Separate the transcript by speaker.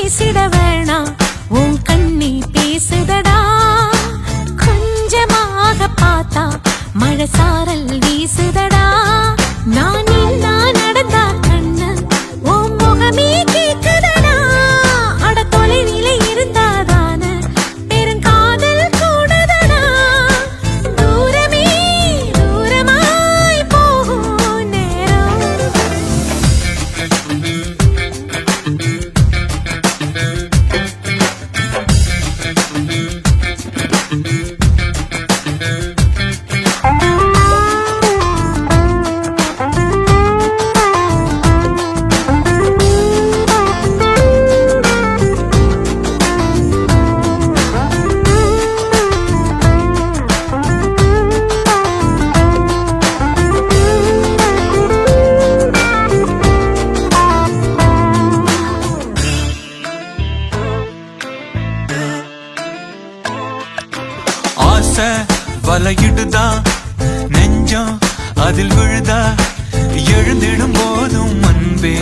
Speaker 1: பேசிட வேணாம் உன் கண்ணி பேசுதடா கொஞ்சமாக பார்த்தா மழை சாரல் வீசுதடா நான் நடந்தா கண்ணு உன் முகமே கேக்குதடா அட தொலைவிலே இருந்தாதான பெருங்காதல் கூடுதடா தூரமே தூரமாய் போகும் நேரம்
Speaker 2: வலையிடுதா நெஞ்சம் அதில் விழுதா எழுந்திடும் போதும் அன்பே